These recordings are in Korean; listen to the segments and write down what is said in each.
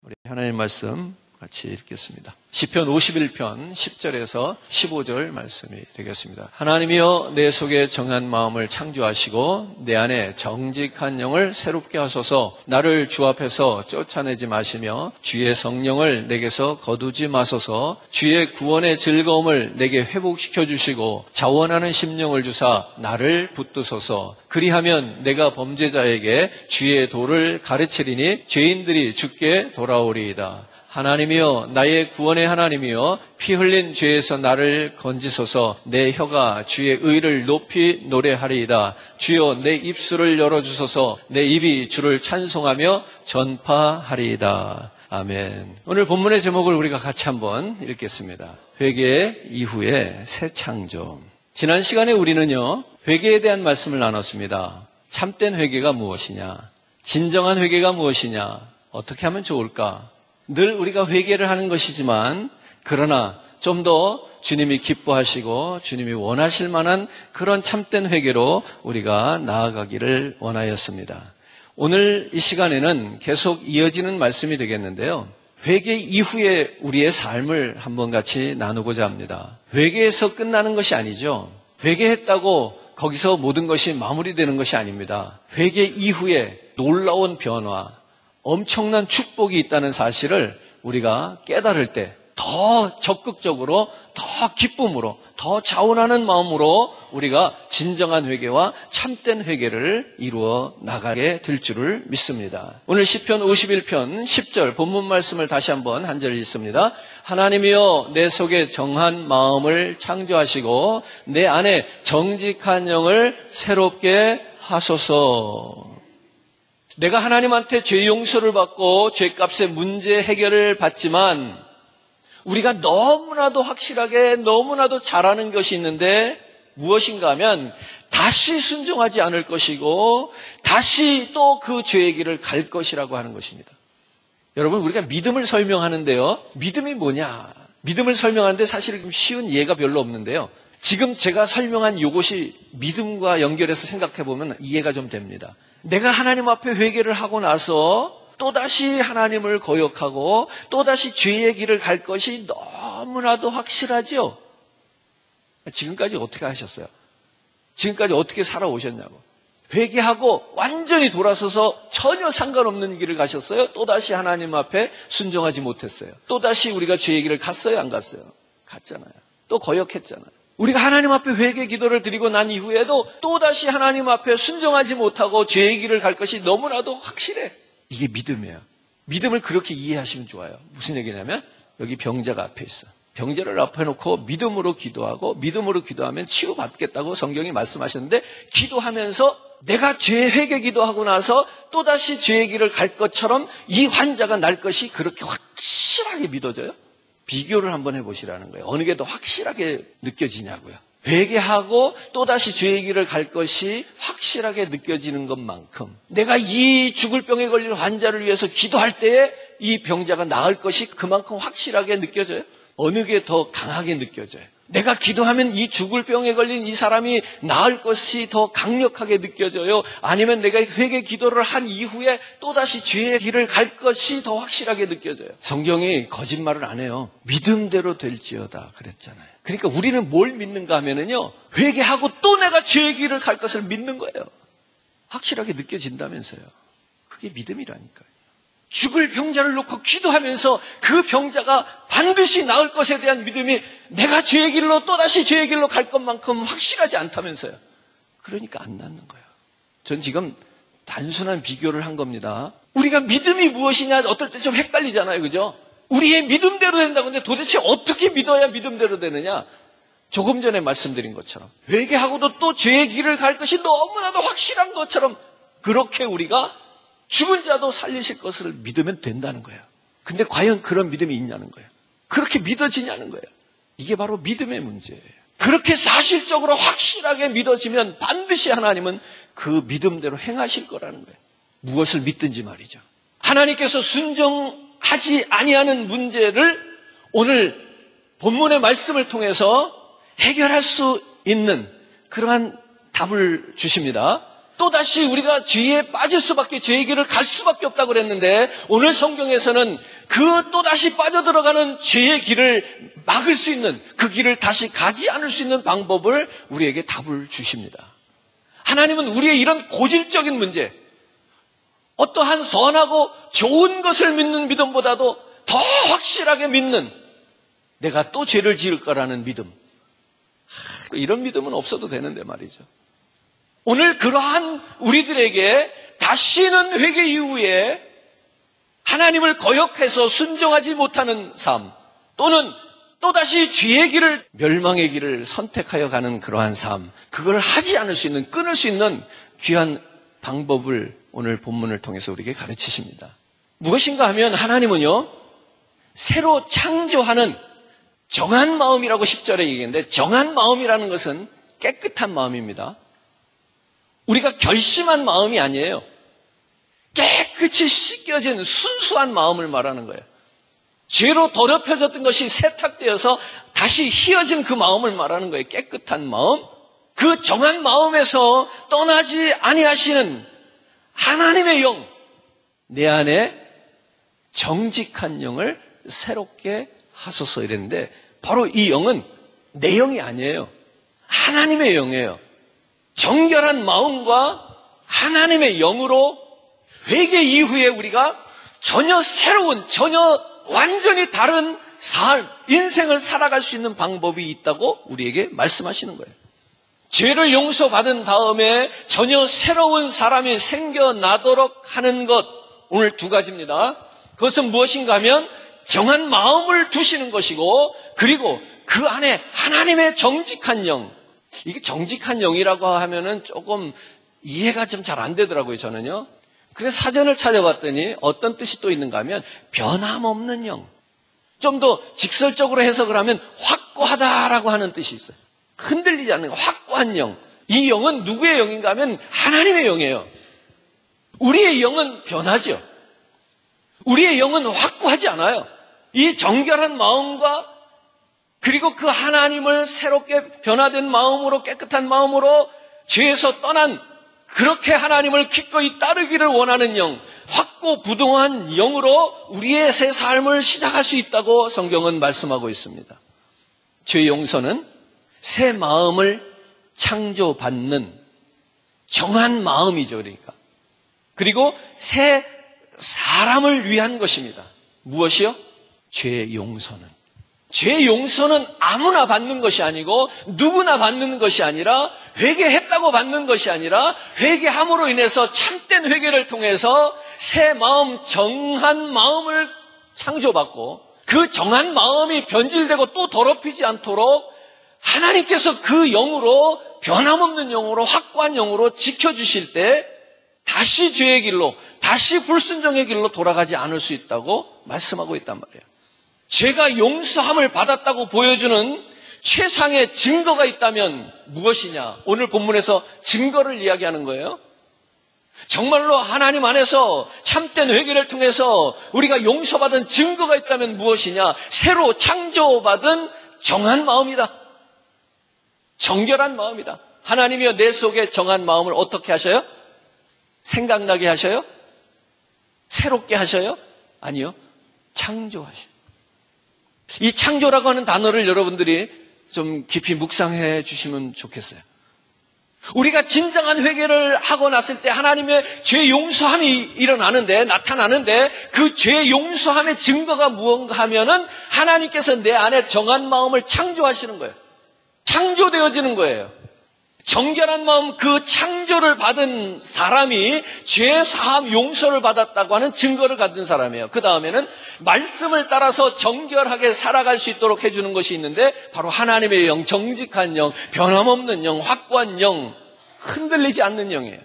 우리 하나님 말씀 같이 읽겠습니다. 시편 51편 10절에서 15절 말씀이 되겠습니다. 하나님이여 내 속에 정한 마음을 창조하시고 내 안에 정직한 영을 새롭게 하소서. 나를 주 앞에서 쫓아내지 마시며 주의 성령을 내게서 거두지 마소서. 주의 구원의 즐거움을 내게 회복시켜 주시고 자원하는 심령을 주사 나를 붙드소서. 그리하면 내가 범죄자에게 주의 도를 가르치리니 죄인들이 주께 돌아오리이다. 하나님이여 나의 구원의 하나님이여 피 흘린 죄에서 나를 건지소서. 내 혀가 주의 의를 높이 노래하리이다. 주여 내 입술을 열어주소서. 내 입이 주를 찬송하며 전파하리이다. 아멘. 오늘 본문의 제목을 우리가 같이 한번 읽겠습니다. 회개 이후의 새 창조. 지난 시간에 우리는요, 회개에 대한 말씀을 나눴습니다. 참된 회개가 무엇이냐, 진정한 회개가 무엇이냐, 어떻게 하면 좋을까. 늘 우리가 회개를 하는 것이지만 그러나 좀 더 주님이 기뻐하시고 주님이 원하실 만한 그런 참된 회개로 우리가 나아가기를 원하였습니다. 오늘 이 시간에는 계속 이어지는 말씀이 되겠는데요. 회개 이후에 우리의 삶을 한번 같이 나누고자 합니다. 회개에서 끝나는 것이 아니죠. 회개했다고 거기서 모든 것이 마무리되는 것이 아닙니다. 회개 이후에 놀라운 변화, 엄청난 축복이 있다는 사실을 우리가 깨달을 때 더 적극적으로, 더 기쁨으로, 더 자원하는 마음으로 우리가 진정한 회개와 참된 회개를 이루어 나가게 될 줄을 믿습니다. 오늘 시편 51편 10절 본문 말씀을 다시 한번 한 절 읽습니다. 하나님이여 내 속에 정한 마음을 창조하시고 내 안에 정직한 영을 새롭게 하소서. 내가 하나님한테 죄 용서를 받고 죄값의 문제 해결을 받지만 우리가 너무나도 확실하게 너무나도 잘하는 것이 있는데 무엇인가 하면 다시 순종하지 않을 것이고 다시 또 그 죄의 길을 갈 것이라고 하는 것입니다. 여러분, 우리가 믿음을 설명하는데요. 믿음이 뭐냐? 믿음을 설명하는데 사실 쉬운 예가 별로 없는데요. 지금 제가 설명한 이것이 믿음과 연결해서 생각해보면 이해가 좀 됩니다. 내가 하나님 앞에 회개를 하고 나서 또다시 하나님을 거역하고 또다시 죄의 길을 갈 것이 너무나도 확실하죠. 지금까지 어떻게 하셨어요? 지금까지 어떻게 살아오셨냐고. 회개하고 완전히 돌아서서 전혀 상관없는 길을 가셨어요? 또다시 하나님 앞에 순종하지 못했어요? 또다시 우리가 죄의 길을 갔어요? 안 갔어요? 갔잖아요. 또 거역했잖아요. 우리가 하나님 앞에 회개 기도를 드리고 난 이후에도 또다시 하나님 앞에 순종하지 못하고 죄의 길을 갈 것이 너무나도 확실해. 이게 믿음이에요. 믿음을 그렇게 이해하시면 좋아요. 무슨 얘기냐면 여기 병자가 앞에 있어. 병자를 앞에 놓고 믿음으로 기도하고 믿음으로 기도하면 치유받겠다고 성경이 말씀하셨는데 기도하면서 내가 죄 회개 기도하고 나서 또다시 죄의 길을 갈 것처럼 이 환자가 날 것이 그렇게 확실하게 믿어져요? 비교를 한번 해보시라는 거예요. 어느 게 더 확실하게 느껴지냐고요. 회개하고 또다시 죄의 길을 갈 것이 확실하게 느껴지는 것만큼 내가 이 죽을 병에 걸린 환자를 위해서 기도할 때에 이 병자가 나을 것이 그만큼 확실하게 느껴져요. 어느 게 더 강하게 느껴져요. 내가 기도하면 이 죽을 병에 걸린 이 사람이 나을 것이 더 강력하게 느껴져요. 아니면 내가 회개 기도를 한 이후에 또다시 죄의 길을 갈 것이 더 확실하게 느껴져요. 성경이 거짓말을 안 해요. 믿음대로 될지어다 그랬잖아요. 그러니까 우리는 뭘 믿는가 하면은요, 회개하고 또 내가 죄의 길을 갈 것을 믿는 거예요. 확실하게 느껴진다면서요. 그게 믿음이라니까요. 죽을 병자를 놓고 기도하면서 그 병자가 반드시 나을 것에 대한 믿음이 내가 죄의 길로 또다시 죄의 길로 갈 것만큼 확실하지 않다면서요. 그러니까 안 낫는 거예요. 전 지금 단순한 비교를 한 겁니다. 우리가 믿음이 무엇이냐 어떨 때 좀 헷갈리잖아요. 그죠? 우리의 믿음대로 된다고 하는데 도대체 어떻게 믿어야 믿음대로 되느냐? 조금 전에 말씀드린 것처럼 회개하고도 또 죄의 길을 갈 것이 너무나도 확실한 것처럼 그렇게 우리가 죽은 자도 살리실 것을 믿으면 된다는 거예요. 근데 과연 그런 믿음이 있냐는 거예요. 그렇게 믿어지냐는 거예요. 이게 바로 믿음의 문제예요. 그렇게 사실적으로 확실하게 믿어지면 반드시 하나님은 그 믿음대로 행하실 거라는 거예요. 무엇을 믿든지 말이죠. 하나님께서 순종하지 아니하는 문제를 오늘 본문의 말씀을 통해서 해결할 수 있는 그러한 답을 주십니다. 또다시 우리가 죄에 빠질 수밖에, 죄의 길을 갈 수밖에 없다고 그랬는데, 오늘 성경에서는 그 또다시 빠져들어가는 죄의 길을 막을 수 있는, 그 길을 다시 가지 않을 수 있는 방법을 우리에게 답을 주십니다. 하나님은 우리의 이런 고질적인 문제, 어떠한 선하고 좋은 것을 믿는 믿음보다도 더 확실하게 믿는, 내가 또 죄를 지을 거라는 믿음, 이런 믿음은 없어도 되는데 말이죠. 오늘 그러한 우리들에게 다시는 회개 이후에 하나님을 거역해서 순종하지 못하는 삶, 또는 또다시 죄의 길을, 멸망의 길을 선택하여 가는 그러한 삶, 그걸 하지 않을 수 있는, 끊을 수 있는 귀한 방법을 오늘 본문을 통해서 우리에게 가르치십니다. 무엇인가 하면 하나님은요, 새로 창조하는 정한 마음이라고 10절에 얘기했는데, 정한 마음이라는 것은 깨끗한 마음입니다. 우리가 결심한 마음이 아니에요. 깨끗이 씻겨진 순수한 마음을 말하는 거예요. 죄로 더럽혀졌던 것이 세탁되어서 다시 희어진 그 마음을 말하는 거예요. 깨끗한 마음. 그 정한 마음에서 떠나지 아니하시는 하나님의 영, 내 안에 정직한 영을 새롭게 하소서 이랬는데, 바로 이 영은 내 영이 아니에요. 하나님의 영이에요. 정결한 마음과 하나님의 영으로 회개 이후에 우리가 전혀 새로운, 전혀 완전히 다른 삶, 인생을 살아갈 수 있는 방법이 있다고 우리에게 말씀하시는 거예요. 죄를 용서받은 다음에 전혀 새로운 사람이 생겨나도록 하는 것, 오늘 두 가지입니다. 그것은 무엇인가 하면 정한 마음을 두시는 것이고, 그리고 그 안에 하나님의 정직한 영, 이게 정직한 영이라고 하면은 조금 이해가 좀 잘 안 되더라고요, 저는요. 그래서 사전을 찾아봤더니 어떤 뜻이 또 있는가 하면 변함없는 영. 좀 더 직설적으로 해석을 하면 확고하다라고 하는 뜻이 있어요. 흔들리지 않는 확고한 영. 이 영은 누구의 영인가 하면 하나님의 영이에요. 우리의 영은 변하죠. 우리의 영은 확고하지 않아요. 이 정결한 마음과 그리고 그 하나님을 새롭게 변화된 마음으로, 깨끗한 마음으로 죄에서 떠난, 그렇게 하나님을 기꺼이 따르기를 원하는 영, 확고부동한 영으로 우리의 새 삶을 시작할 수 있다고 성경은 말씀하고 있습니다. 죄 용서는 새 마음을 창조받는 정한 마음이죠, 그러니까. 그리고 새 사람을 위한 것입니다. 무엇이요? 죄 용서는. 죄 용서는 아무나 받는 것이 아니고 누구나 받는 것이 아니라, 회개했다고 받는 것이 아니라 회개함으로 인해서 참된 회개를 통해서 새 마음, 정한 마음을 창조받고, 그 정한 마음이 변질되고 또 더럽히지 않도록 하나님께서 그 영으로, 변함없는 영으로, 확고한 영으로 지켜주실 때 다시 죄의 길로, 다시 불순종의 길로 돌아가지 않을 수 있다고 말씀하고 있단 말이에요. 죄가 용서함을 받았다고 보여주는 최상의 증거가 있다면 무엇이냐? 오늘 본문에서 증거를 이야기하는 거예요. 정말로 하나님 안에서 참된 회개를 통해서 우리가 용서받은 증거가 있다면 무엇이냐? 새로 창조받은 정한 마음이다. 정결한 마음이다. 하나님이여 내 속에 정한 마음을 어떻게 하셔요? 생각나게 하셔요? 새롭게 하셔요? 아니요. 창조하셔요. 이 창조라고 하는 단어를 여러분들이 좀 깊이 묵상해 주시면 좋겠어요. 우리가 진정한 회개를 하고 났을 때 하나님의 죄 용서함이 일어나는데, 나타나는데, 그 죄 용서함의 증거가 무언가 하면은 하나님께서 내 안에 정한 마음을 창조하시는 거예요. 창조되어지는 거예요. 정결한 마음, 그 창조를 받은 사람이 죄 사함 용서를 받았다고 하는 증거를 가진 사람이에요. 그 다음에는 말씀을 따라서 정결하게 살아갈 수 있도록 해주는 것이 있는데, 바로 하나님의 영, 정직한 영, 변함없는 영, 확고한 영, 흔들리지 않는 영이에요.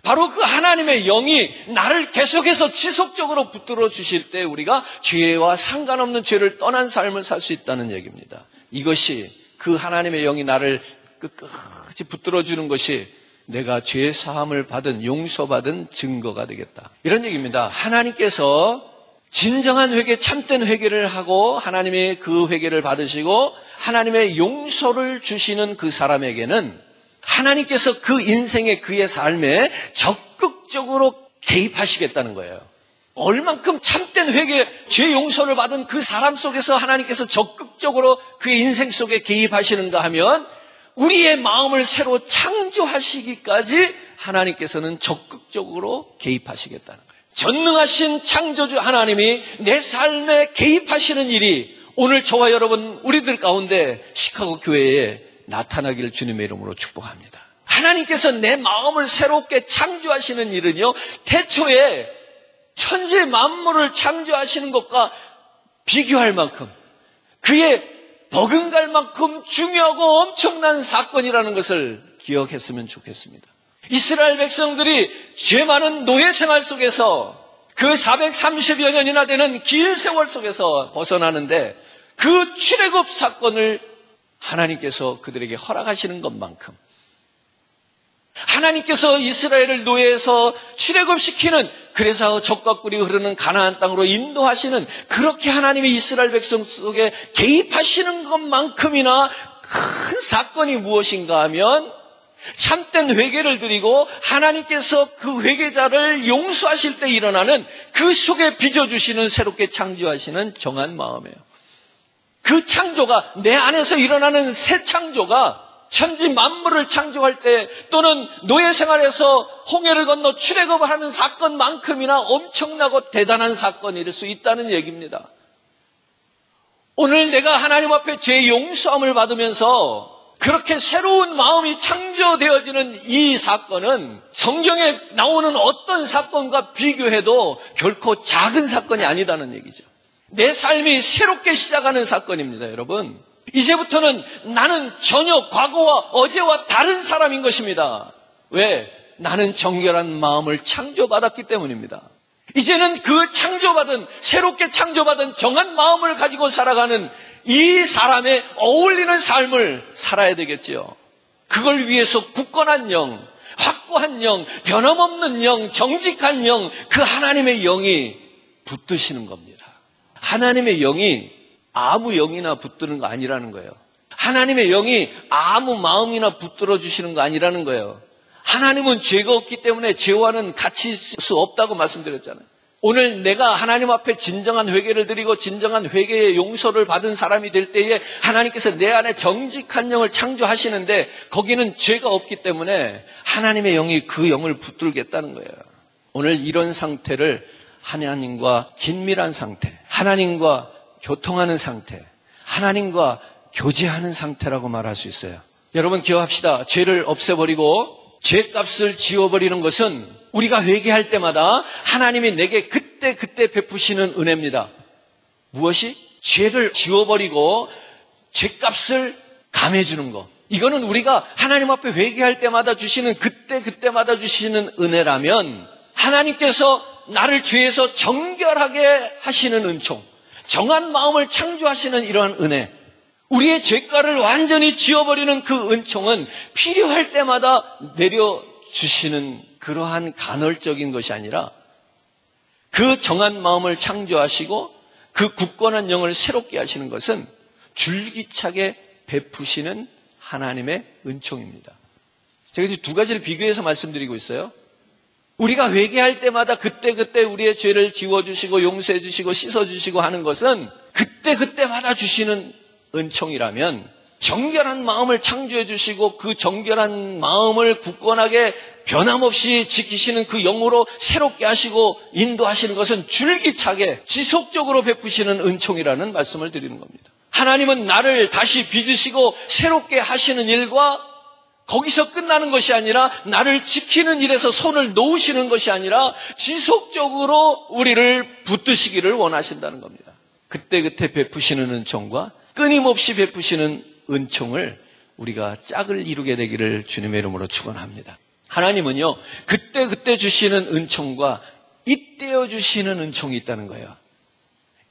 바로 그 하나님의 영이 나를 계속해서 지속적으로 붙들어 주실 때 우리가 죄와 상관없는 죄를 떠난 삶을 살 수 있다는 얘기입니다. 이것이, 그 하나님의 영이 나를 끝까지 붙들어주는 것이 내가 죄 사함을 받은, 용서받은 증거가 되겠다, 이런 얘기입니다. 하나님께서 진정한 회개, 참된 회개를 하고 하나님의 그 회개를 받으시고 하나님의 용서를 주시는 그 사람에게는 하나님께서 그 인생에 그의 삶에 적극적으로 개입하시겠다는 거예요. 얼만큼 참된 회개, 죄 용서를 받은 그 사람 속에서 하나님께서 적극적으로 그의 인생 속에 개입하시는가 하면 우리의 마음을 새로 창조하시기까지 하나님께서는 적극적으로 개입하시겠다는 거예요. 전능하신 창조주 하나님이 내 삶에 개입하시는 일이 오늘 저와 여러분 우리들 가운데 시카고 교회에 나타나기를 주님의 이름으로 축복합니다. 하나님께서 내 마음을 새롭게 창조하시는 일은요, 태초에 천지 만물을 창조하시는 것과 비교할 만큼, 그의 버금갈 만큼 중요하고 엄청난 사건이라는 것을 기억했으면 좋겠습니다. 이스라엘 백성들이 죄 많은 노예 생활 속에서 그 430여 년이나 되는 긴 세월 속에서 벗어나는데 그 출애굽 사건을 하나님께서 그들에게 허락하시는 것만큼, 하나님께서 이스라엘을 노예에서 출애굽시키는, 그래서 젖과 꿀이 흐르는 가나안 땅으로 인도하시는, 그렇게 하나님의 이스라엘 백성 속에 개입하시는 것만큼이나 큰 사건이 무엇인가 하면 참된 회개를 드리고 하나님께서 그 회개자를 용서하실 때 일어나는 그 속에 빚어주시는, 새롭게 창조하시는 정한 마음이에요. 그 창조가, 내 안에서 일어나는 새 창조가 천지 만물을 창조할 때, 또는 노예 생활에서 홍해를 건너 출애굽을 하는 사건만큼이나 엄청나고 대단한 사건일 수 있다는 얘기입니다. 오늘 내가 하나님 앞에 죄 용서함을 받으면서 그렇게 새로운 마음이 창조되어지는 이 사건은 성경에 나오는 어떤 사건과 비교해도 결코 작은 사건이 아니다는 얘기죠. 내 삶이 새롭게 시작하는 사건입니다, 여러분. 이제부터는 나는 전혀 과거와 어제와 다른 사람인 것입니다. 왜? 나는 정결한 마음을 창조받았기 때문입니다. 이제는 그 창조받은, 새롭게 창조받은 정한 마음을 가지고 살아가는 이 사람에 어울리는 삶을 살아야 되겠지요. 그걸 위해서 굳건한 영, 확고한 영, 변함없는 영, 정직한 영, 그 하나님의 영이 붙드시는 겁니다. 하나님의 영이 아무 영이나 붙드는 거 아니라는 거예요. 하나님의 영이 아무 마음이나 붙들어 주시는 거 아니라는 거예요. 하나님은 죄가 없기 때문에 죄와는 같이 있을 수 없다고 말씀드렸잖아요. 오늘 내가 하나님 앞에 진정한 회개를 드리고 진정한 회개의 용서를 받은 사람이 될 때에 하나님께서 내 안에 정직한 영을 창조하시는데 거기는 죄가 없기 때문에 하나님의 영이 그 영을 붙들겠다는 거예요. 오늘 이런 상태를 하나님과 긴밀한 상태, 하나님과 교통하는 상태, 하나님과 교제하는 상태라고 말할 수 있어요. 여러분 기억합시다. 죄를 없애버리고 죄값을 지워버리는 것은 우리가 회개할 때마다 하나님이 내게 그때 베푸시는 은혜입니다. 무엇이? 죄를 지워버리고 죄값을 감해주는 것. 이거는 우리가 하나님 앞에 회개할 때마다 주시는 그때마다 주시는 은혜라면, 하나님께서 나를 죄에서 정결하게 하시는 은총, 정한 마음을 창조하시는 이러한 은혜, 우리의 죄가를 완전히 지워버리는 그 은총은 필요할 때마다 내려주시는 그러한 간헐적인 것이 아니라 그 정한 마음을 창조하시고 그 굳건한 영을 새롭게 하시는 것은 줄기차게 베푸시는 하나님의 은총입니다. 제가 이제 두 가지를 비교해서 말씀드리고 있어요. 우리가 회개할 때마다 그때 우리의 죄를 지워주시고 용서해주시고 씻어주시고 하는 것은 그때마다 주시는 은총이라면, 정결한 마음을 창조해 주시고 그 정결한 마음을 굳건하게 변함없이 지키시는 그 영으로 새롭게 하시고 인도하시는 것은 줄기차게 지속적으로 베푸시는 은총이라는 말씀을 드리는 겁니다. 하나님은 나를 다시 빚으시고 새롭게 하시는 일과 거기서 끝나는 것이 아니라, 나를 지키는 일에서 손을 놓으시는 것이 아니라 지속적으로 우리를 붙드시기를 원하신다는 겁니다. 그때 베푸시는 은총과 끊임없이 베푸시는 은총을 우리가 짝을 이루게 되기를 주님의 이름으로 축원합니다. 하나님은요, 그때 주시는 은총과 잇대어 주시는 은총이 있다는 거예요.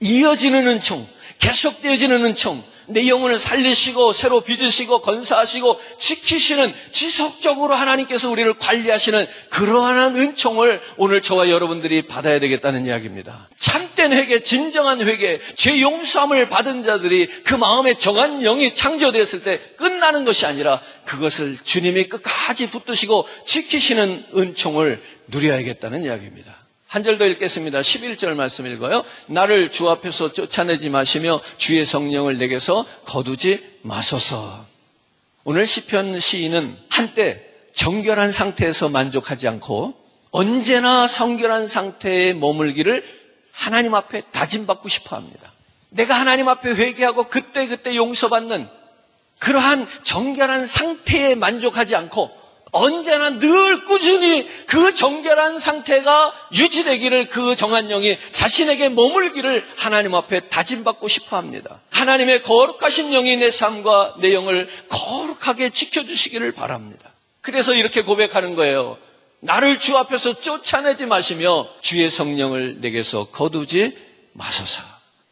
이어지는 은총, 계속되어지는 은총, 내 영혼을 살리시고 새로 빚으시고 건사하시고 지키시는, 지속적으로 하나님께서 우리를 관리하시는 그러한 은총을 오늘 저와 여러분들이 받아야 되겠다는 이야기입니다. 참된 회개, 진정한 회개, 죄 용서함을 받은 자들이 그 마음에 정한 영이 창조되었을 때 끝나는 것이 아니라 그것을 주님이 끝까지 붙드시고 지키시는 은총을 누려야겠다는 이야기입니다. 한 절 더 읽겠습니다. 11절 말씀 읽어요. 나를 주 앞에서 쫓아내지 마시며 주의 성령을 내게서 거두지 마소서. 오늘 시편 시인은 한때 정결한 상태에서 만족하지 않고 언제나 성결한 상태에 머물기를 하나님 앞에 다짐받고 싶어 합니다. 내가 하나님 앞에 회개하고 그때그때 용서받는 그러한 정결한 상태에 만족하지 않고 언제나 늘 꾸준히 그 정결한 상태가 유지되기를 그 정한 영이 자신에게 머물기를 하나님 앞에 다짐받고 싶어 합니다. 하나님의 거룩하신 영이 내 삶과 내 영을 거룩하게 지켜주시기를 바랍니다. 그래서 이렇게 고백하는 거예요. 나를 주 앞에서 쫓아내지 마시며 주의 성령을 내게서 거두지 마소서.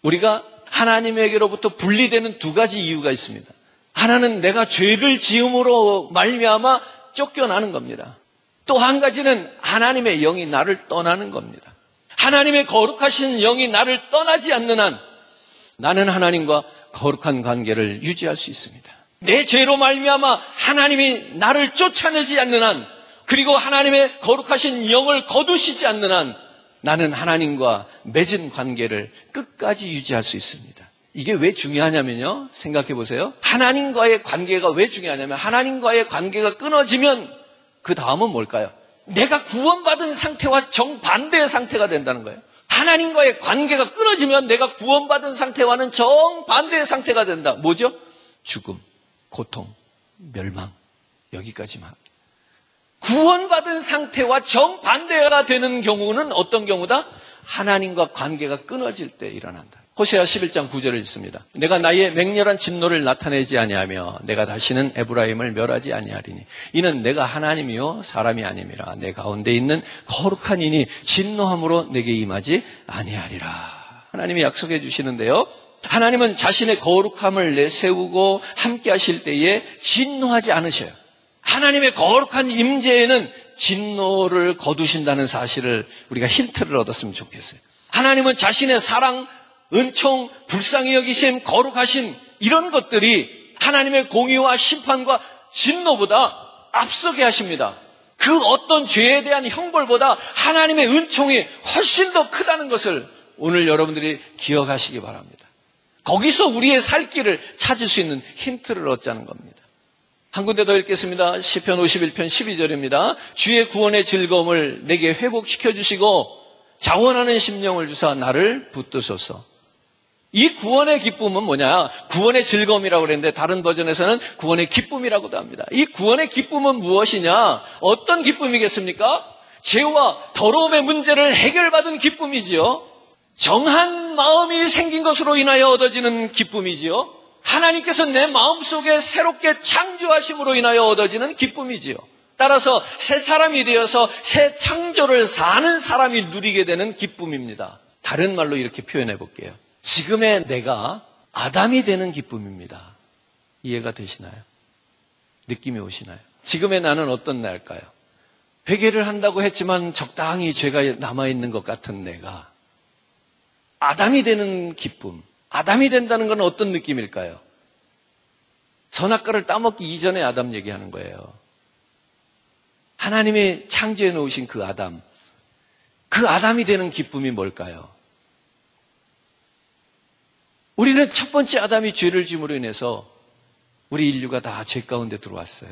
우리가 하나님에게로부터 분리되는 두 가지 이유가 있습니다. 하나는 내가 죄를 지음으로 말미암아 쫓겨나는 겁니다. 또 한 가지는 하나님의 영이 나를 떠나는 겁니다. 하나님의 거룩하신 영이 나를 떠나지 않는 한 나는 하나님과 거룩한 관계를 유지할 수 있습니다. 내 죄로 말미암아 하나님이 나를 쫓아내지 않는 한, 그리고 하나님의 거룩하신 영을 거두시지 않는 한 나는 하나님과 맺은 관계를 끝까지 유지할 수 있습니다. 이게 왜 중요하냐면요, 생각해 보세요. 하나님과의 관계가 왜 중요하냐면 하나님과의 관계가 끊어지면 그 다음은 뭘까요? 내가 구원받은 상태와 정반대의 상태가 된다는 거예요. 하나님과의 관계가 끊어지면 내가 구원받은 상태와는 정반대의 상태가 된다. 뭐죠? 죽음, 고통, 멸망, 여기까지만. 구원받은 상태와 정반대가 되는 경우는 어떤 경우다? 하나님과 관계가 끊어질 때 일어난다. 호세아 11장 9절을 읽습니다. 내가 나의 맹렬한 진노를 나타내지 아니하며 내가 다시는 에브라임을 멸하지 아니하리니 이는 내가 하나님이요 사람이 아님이라. 내 가운데 있는 거룩한 이니 진노함으로 내게 임하지 아니하리라. 하나님이 약속해 주시는데요, 하나님은 자신의 거룩함을 내세우고 함께 하실 때에 진노하지 않으셔요. 하나님의 거룩한 임재에는 진노를 거두신다는 사실을 우리가 힌트를 얻었으면 좋겠어요. 하나님은 자신의 사랑, 은총, 불쌍히 여기심, 거룩하심, 이런 것들이 하나님의 공의와 심판과 진노보다 앞서게 하십니다. 그 어떤 죄에 대한 형벌보다 하나님의 은총이 훨씬 더 크다는 것을 오늘 여러분들이 기억하시기 바랍니다. 거기서 우리의 살 길을 찾을 수 있는 힌트를 얻자는 겁니다. 한 군데 더 읽겠습니다. 시편 51편 12절입니다. 주의 구원의 즐거움을 내게 회복시켜 주시고 자원하는 심령을 주사 나를 붙드소서. 이 구원의 기쁨은 뭐냐? 구원의 즐거움이라고 그랬는데 다른 버전에서는 구원의 기쁨이라고도 합니다. 이 구원의 기쁨은 무엇이냐? 어떤 기쁨이겠습니까? 죄와 더러움의 문제를 해결받은 기쁨이지요. 정한 마음이 생긴 것으로 인하여 얻어지는 기쁨이지요. 하나님께서 내 마음속에 새롭게 창조하심으로 인하여 얻어지는 기쁨이지요. 따라서 새 사람이 되어서 새 창조를 사는 사람이 누리게 되는 기쁨입니다. 다른 말로 이렇게 표현해 볼게요. 지금의 내가 아담이 되는 기쁨입니다. 이해가 되시나요? 느낌이 오시나요? 지금의 나는 어떤 나일까요? 회개를 한다고 했지만 적당히 죄가 남아있는 것 같은 내가 아담이 되는 기쁨. 아담이 된다는 건 어떤 느낌일까요? 선악과를 따먹기 이전에 아담 얘기하는 거예요. 하나님이 창조해 놓으신 그 아담. 그 아담이 되는 기쁨이 뭘까요? 우리는 첫 번째 아담이 죄를 지음으로 인해서 우리 인류가 다 죄 가운데 들어왔어요.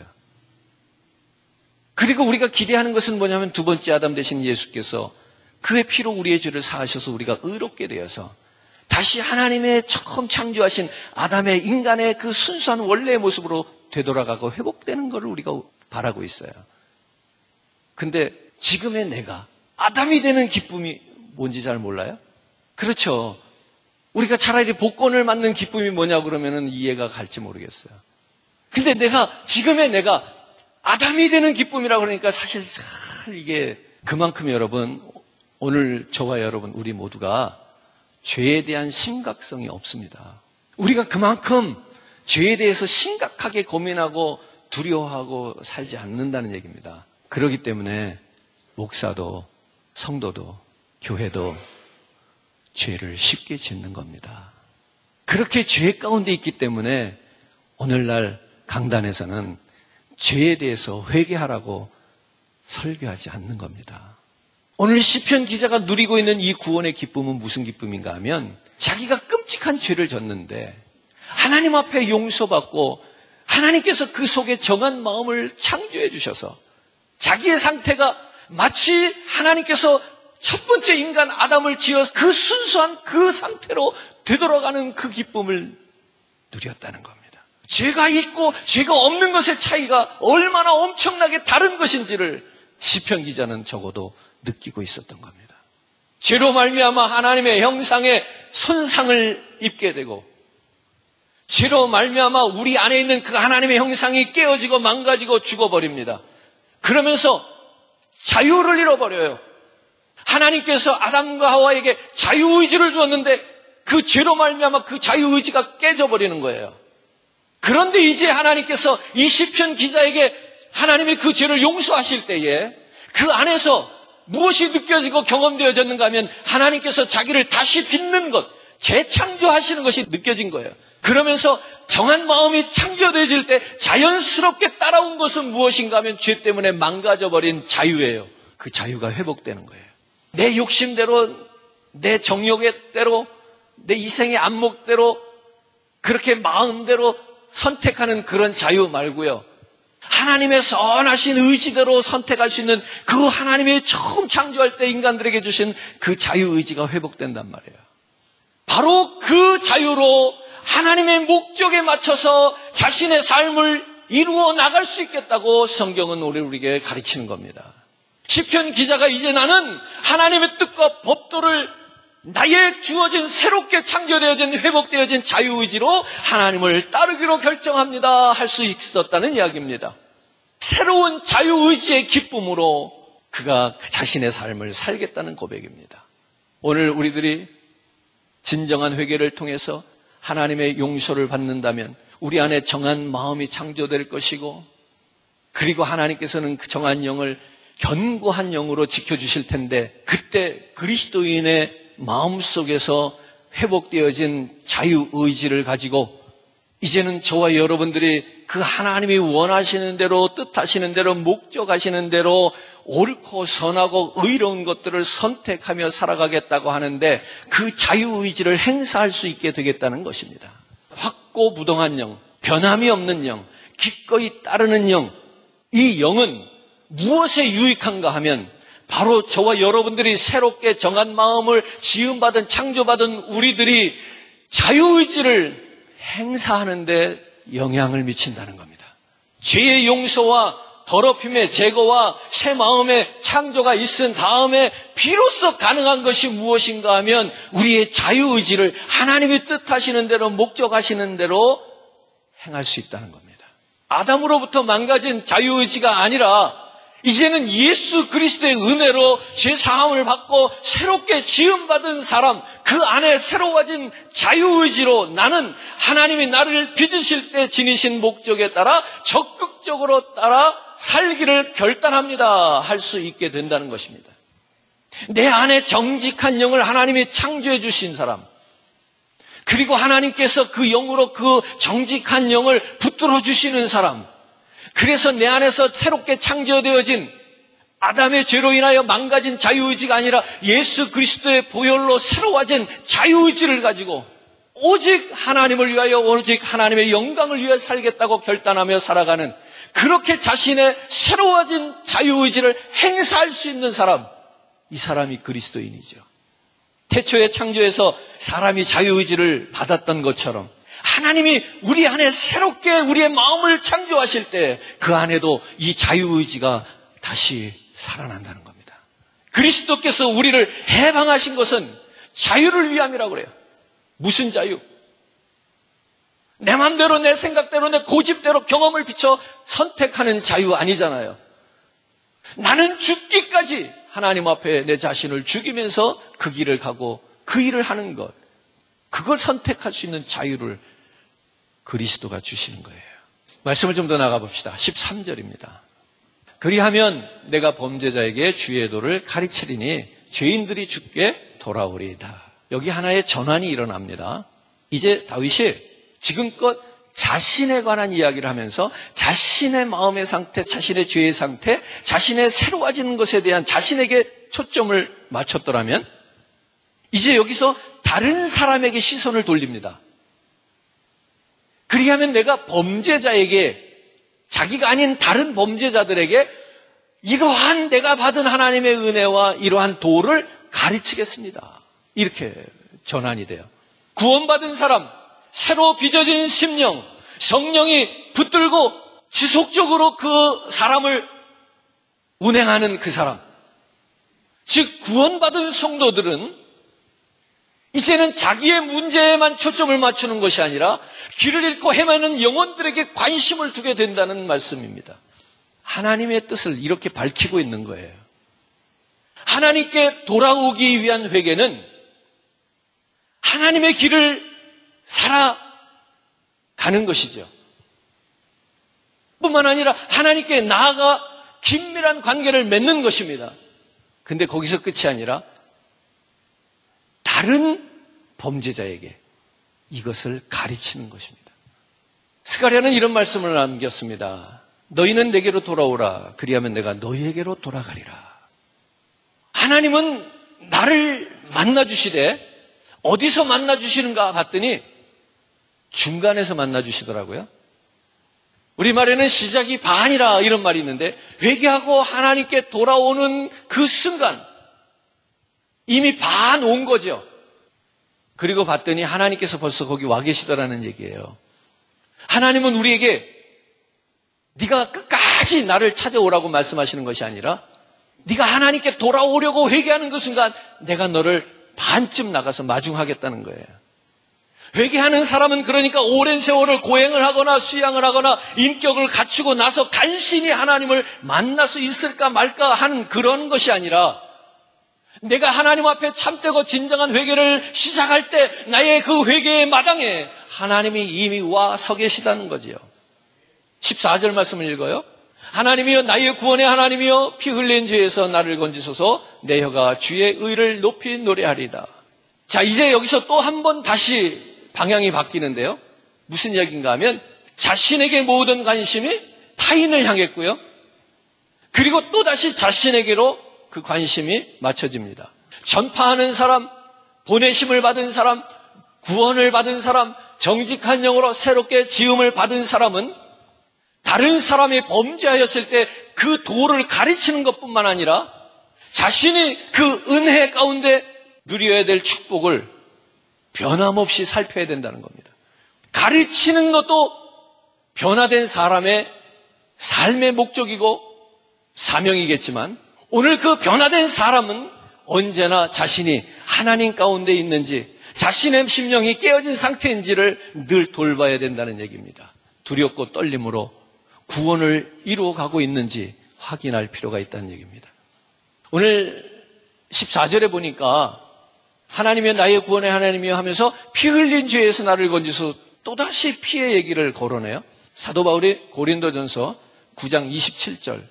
그리고 우리가 기대하는 것은 뭐냐면 두 번째 아담 되신 예수께서 그의 피로 우리의 죄를 사하셔서 우리가 의롭게 되어서 다시 하나님의 처음 창조하신 아담의 인간의 그 순수한 원래의 모습으로 되돌아가고 회복되는 것을 우리가 바라고 있어요. 근데 지금의 내가 아담이 되는 기쁨이 뭔지 잘 몰라요? 그렇죠. 우리가 차라리 복권을 맞는 기쁨이 뭐냐 그러면은 이해가 갈지 모르겠어요. 근데 지금의 내가 아담이 되는 기쁨이라고 그러니까 사실 이게 그만큼 여러분, 오늘 저와 여러분 우리 모두가 죄에 대한 심각성이 없습니다. 우리가 그만큼 죄에 대해서 심각하게 고민하고 두려워하고 살지 않는다는 얘기입니다. 그렇기 때문에 목사도 성도도 교회도 죄를 쉽게 짓는 겁니다. 그렇게 죄 가운데 있기 때문에 오늘날 강단에서는 죄에 대해서 회개하라고 설교하지 않는 겁니다. 오늘 시편 기자가 누리고 있는 이 구원의 기쁨은 무슨 기쁨인가 하면 자기가 끔찍한 죄를 졌는데 하나님 앞에 용서받고 하나님께서 그 속에 정한 마음을 창조해 주셔서 자기의 상태가 마치 하나님께서 첫 번째 인간 아담을 지어 그 순수한 그 상태로 되돌아가는 그 기쁨을 누렸다는 겁니다. 죄가 있고 죄가 없는 것의 차이가 얼마나 엄청나게 다른 것인지를 시편 기자는 적어도 느끼고 있었던 겁니다. 죄로 말미암아 하나님의 형상에 손상을 입게 되고 죄로 말미암아 우리 안에 있는 그 하나님의 형상이 깨어지고 망가지고 죽어버립니다. 그러면서 자유를 잃어버려요. 하나님께서 아담과 하와에게 자유의지를 주었는데 그 죄로 말미암아 그 자유의지가 깨져버리는 거예요. 그런데 이제 하나님께서 이 시편 기자에게 하나님의 그 죄를 용서하실 때에 그 안에서 무엇이 느껴지고 경험되어졌는가 하면 하나님께서 자기를 다시 빚는 것, 재창조하시는 것이 느껴진 거예요. 그러면서 정한 마음이 창조되어질 때 자연스럽게 따라온 것은 무엇인가 하면 죄 때문에 망가져버린 자유예요. 그 자유가 회복되는 거예요. 내 욕심대로, 내 정욕대로, 내 이생의 안목대로 그렇게 마음대로 선택하는 그런 자유 말고요. 하나님의 선하신 의지대로 선택할 수 있는 그 하나님이 처음 창조할 때 인간들에게 주신 그 자유의지가 회복된단 말이에요. 바로 그 자유로 하나님의 목적에 맞춰서 자신의 삶을 이루어 나갈 수 있겠다고 성경은 우리에게 가르치는 겁니다. 시편 기자가 이제 나는 하나님의 뜻과 법도를 나의 주어진 새롭게 창조되어진 회복되어진 자유의지로 하나님을 따르기로 결정합니다 할 수 있었다는 이야기입니다. 새로운 자유의지의 기쁨으로 그가 자신의 삶을 살겠다는 고백입니다. 오늘 우리들이 진정한 회개를 통해서 하나님의 용서를 받는다면 우리 안에 정한 마음이 창조될 것이고 그리고 하나님께서는 그 정한 영을 견고한 영으로 지켜주실 텐데 그때 그리스도인의 마음속에서 회복되어진 자유의지를 가지고 이제는 저와 여러분들이 그 하나님이 원하시는 대로 뜻하시는 대로 목적하시는 대로 옳고 선하고 의로운 것들을 선택하며 살아가겠다고 하는데 그 자유의지를 행사할 수 있게 되겠다는 것입니다. 확고부동한 영, 변함이 없는 영, 기꺼이 따르는 영, 이 영은 무엇에 유익한가 하면 바로 저와 여러분들이 새롭게 정한 마음을 지음받은 창조받은 우리들이 자유의지를 행사하는 데 영향을 미친다는 겁니다. 죄의 용서와 더럽힘의 제거와 새 마음의 창조가 있은 다음에 비로소 가능한 것이 무엇인가 하면 우리의 자유의지를 하나님이 뜻하시는 대로 목적하시는 대로 행할 수 있다는 겁니다. 아담으로부터 망가진 자유의지가 아니라 이제는 예수 그리스도의 은혜로 죄사함을 받고 새롭게 지음받은 사람, 그 안에 새로워진 자유의지로 나는 하나님이 나를 빚으실 때 지니신 목적에 따라 적극적으로 따라 살기를 결단합니다 할 수 있게 된다는 것입니다. 내 안에 정직한 영을 하나님이 창조해 주신 사람, 그리고 하나님께서 그 영으로 그 정직한 영을 붙들어 주시는 사람, 그래서 내 안에서 새롭게 창조되어진 아담의 죄로 인하여 망가진 자유의지가 아니라 예수 그리스도의 보혈로 새로워진 자유의지를 가지고 오직 하나님을 위하여 오직 하나님의 영광을 위하여 살겠다고 결단하며 살아가는 그렇게 자신의 새로워진 자유의지를 행사할 수 있는 사람, 이 사람이 그리스도인이죠. 태초의 창조에서 사람이 자유의지를 받았던 것처럼 하나님이 우리 안에 새롭게 우리의 마음을 창조하실 때 그 안에도 이 자유의지가 다시 살아난다는 겁니다. 그리스도께서 우리를 해방하신 것은 자유를 위함이라고 그래요. 무슨 자유? 내 마음대로 내 생각대로 내 고집대로 경험을 비춰 선택하는 자유 아니잖아요. 나는 죽기까지 하나님 앞에 내 자신을 죽이면서 그 길을 가고 그 일을 하는 것, 그걸 선택할 수 있는 자유를 그리스도가 주시는 거예요. 말씀을 좀 더 나가봅시다. 13절입니다. 그리하면 내가 범죄자에게 주의 도를 가르치리니 죄인들이 주께 돌아오리이다. 여기 하나의 전환이 일어납니다. 이제 다윗이 지금껏 자신에 관한 이야기를 하면서 자신의 마음의 상태, 자신의 죄의 상태, 자신의 새로워지는 것에 대한 자신에게 초점을 맞췄더라면 이제 여기서 다른 사람에게 시선을 돌립니다. 그리하면 내가 범죄자에게, 자기가 아닌 다른 범죄자들에게 이러한 내가 받은 하나님의 은혜와 이러한 도를 가르치겠습니다. 이렇게 전환이 돼요. 구원받은 사람, 새로 빚어진 심령, 성령이 붙들고 지속적으로 그 사람을 운행하는 그 사람, 즉 구원받은 성도들은 이제는 자기의 문제에만 초점을 맞추는 것이 아니라 길을 잃고 헤매는 영혼들에게 관심을 두게 된다는 말씀입니다. 하나님의 뜻을 이렇게 밝히고 있는 거예요. 하나님께 돌아오기 위한 회개는 하나님의 길을 살아가는 것이죠. 뿐만 아니라 하나님께 나아가 긴밀한 관계를 맺는 것입니다. 근데 거기서 끝이 아니라 다른 범죄자에게 이것을 가르치는 것입니다. 스가랴는 이런 말씀을 남겼습니다. 너희는 내게로 돌아오라. 그리하면 내가 너희에게로 돌아가리라. 하나님은 나를 만나주시되 어디서 만나주시는가 봤더니 중간에서 만나주시더라고요. 우리말에는 시작이 반이라 이런 말이 있는데 회개하고 하나님께 돌아오는 그 순간 이미 반 온 거죠. 그리고 봤더니 하나님께서 벌써 거기 와 계시더라는 얘기예요. 하나님은 우리에게 네가 끝까지 나를 찾아오라고 말씀하시는 것이 아니라 네가 하나님께 돌아오려고 회개하는 그 순간 내가 너를 반쯤 나가서 마중하겠다는 거예요. 회개하는 사람은 그러니까 오랜 세월을 고행을 하거나 수양을 하거나 인격을 갖추고 나서 간신히 하나님을 만날 수 있을까 말까 하는 그런 것이 아니라 내가 하나님 앞에 참되고 진정한 회개를 시작할 때 나의 그 회개의 마당에 하나님이 이미 와 서 계시다는 거지요. 14절 말씀을 읽어요. 하나님이여 나의 구원의 하나님이여 피 흘린 죄에서 나를 건지소서 내 혀가 주의 의를 높이 노래하리다. 자, 이제 여기서 또 한 번 다시 방향이 바뀌는데요. 무슨 이야기인가 하면 자신에게 모든 관심이 타인을 향했고요. 그리고 또다시 자신에게로 그 관심이 맞춰집니다. 전파하는 사람, 보내심을 받은 사람, 구원을 받은 사람, 정직한 영으로 새롭게 지음을 받은 사람은 다른 사람이 범죄하였을 때 그 도를 가르치는 것뿐만 아니라 자신이 그 은혜 가운데 누려야 될 축복을 변함없이 살펴야 된다는 겁니다. 가르치는 것도 변화된 사람의 삶의 목적이고 사명이겠지만 오늘 그 변화된 사람은 언제나 자신이 하나님 가운데 있는지 자신의 심령이 깨어진 상태인지를 늘 돌봐야 된다는 얘기입니다. 두렵고 떨림으로 구원을 이루어가고 있는지 확인할 필요가 있다는 얘기입니다. 오늘 14절에 보니까 하나님이여 나의 구원의 하나님이여 하면서 피 흘린 죄에서 나를 건지소 또다시 피의 얘기를 거론해요. 사도 바울이 고린도전서 9장 27절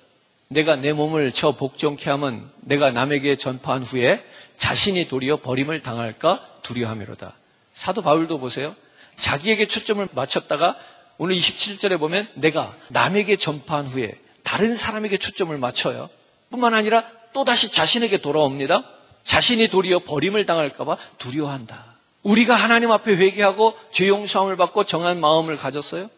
내가 내 몸을 저 복종케 하면 내가 남에게 전파한 후에 자신이 도리어 버림을 당할까 두려워하미로다. 사도 바울도 보세요. 자기에게 초점을 맞췄다가 오늘 27절에 보면 내가 남에게 전파한 후에 다른 사람에게 초점을 맞춰요. 뿐만 아니라 또다시 자신에게 돌아옵니다. 자신이 도리어 버림을 당할까 봐 두려워한다. 우리가 하나님 앞에 회개하고 죄 용서함을 받고 정한 마음을 가졌어요.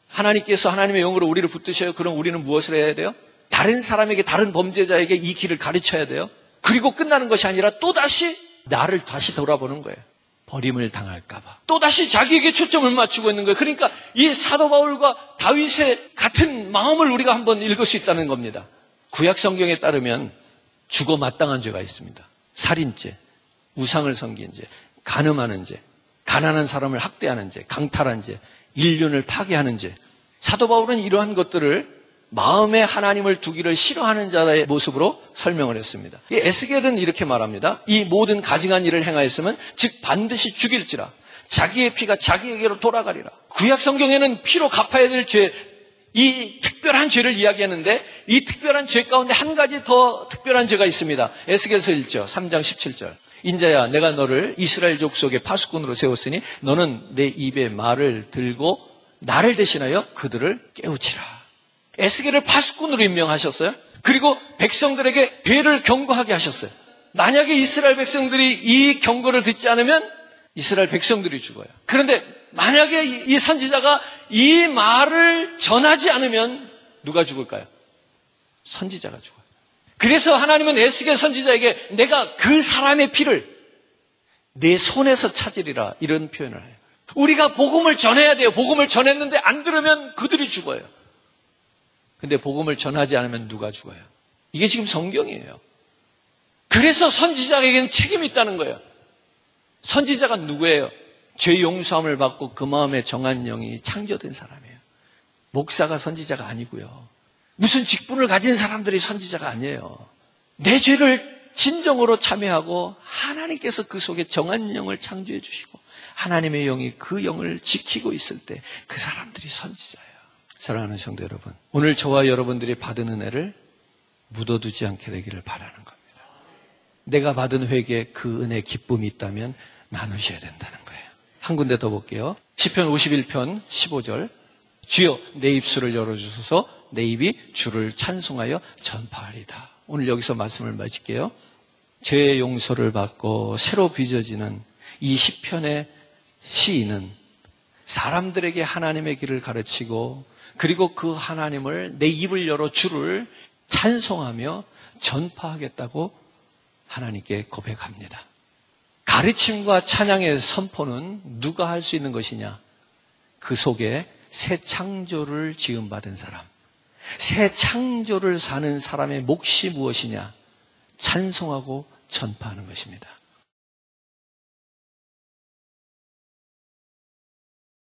하나님께서 하나님의 영으로 우리를 붙드셔요. 그럼 우리는 무엇을 해야 돼요? 다른 사람에게, 다른 범죄자에게 이 길을 가르쳐야 돼요. 그리고 끝나는 것이 아니라 또다시 나를 다시 돌아보는 거예요. 버림을 당할까 봐. 또다시 자기에게 초점을 맞추고 있는 거예요. 그러니까 이 사도 바울과 다윗의 같은 마음을 우리가 한번 읽을 수 있다는 겁니다. 구약 성경에 따르면 죽어 마땅한 죄가 있습니다. 살인죄, 우상을 섬긴 죄, 간음하는 죄, 가난한 사람을 학대하는 죄, 강탈한 죄, 인륜을 파괴하는 죄. 사도 바울은 이러한 것들을 마음에 하나님을 두기를 싫어하는 자의 모습으로 설명을 했습니다. 이 에스겔은 이렇게 말합니다. 이 모든 가증한 일을 행하였으면 즉 반드시 죽일지라 자기의 피가 자기에게로 돌아가리라. 구약 성경에는 피로 갚아야 될 죄, 이 특별한 죄를 이야기하는데 이 특별한 죄 가운데 한 가지 더 특별한 죄가 있습니다. 에스겔서 1죠. 3장 17절. 인자야, 내가 너를 이스라엘 족속의 파수꾼으로 세웠으니 너는 내 입에 말을 들고 나를 대신하여 그들을 깨우치라. 에스겔을 파수꾼으로 임명하셨어요. 그리고 백성들에게 죄를 경고하게 하셨어요. 만약에 이스라엘 백성들이 이 경고를 듣지 않으면 이스라엘 백성들이 죽어요. 그런데 만약에 이 선지자가 이 말을 전하지 않으면 누가 죽을까요? 선지자가 죽어요. 그래서 하나님은 에스겔 선지자에게 내가 그 사람의 피를 내 손에서 찾으리라 이런 표현을 해요. 우리가 복음을 전해야 돼요. 복음을 전했는데 안 들으면 그들이 죽어요. 근데 복음을 전하지 않으면 누가 죽어요? 이게 지금 성경이에요. 그래서 선지자에게는 책임이 있다는 거예요. 선지자가 누구예요? 죄 용서함을 받고 그 마음에 정한 영이 창조된 사람이에요. 목사가 선지자가 아니고요. 무슨 직분을 가진 사람들이 선지자가 아니에요. 내 죄를 진정으로 참여하고 하나님께서 그 속에 정한 영을 창조해 주시고 하나님의 영이 그 영을 지키고 있을 때 그 사람들이 선지자예요. 사랑하는 성도 여러분, 오늘 저와 여러분들이 받은 은혜를 묻어두지 않게 되기를 바라는 겁니다. 내가 받은 회개에 그 은혜의 기쁨이 있다면 나누셔야 된다는 거예요. 한 군데 더 볼게요. 시편 51편 15절. 주여 내 입술을 열어주소서 내 입이 주를 찬송하여 전파하리다. 오늘 여기서 말씀을 마칠게요. 죄의 용서를 받고 새로 빚어지는 이 시편의 시인은 사람들에게 하나님의 길을 가르치고 그리고 그 하나님을 내 입을 열어 주를 찬송하며 전파하겠다고 하나님께 고백합니다. 가르침과 찬양의 선포는 누가 할 수 있는 것이냐? 그 속에 새 창조를 지음받은 사람, 새 창조를 사는 사람의 몫이 무엇이냐? 찬송하고 전파하는 것입니다.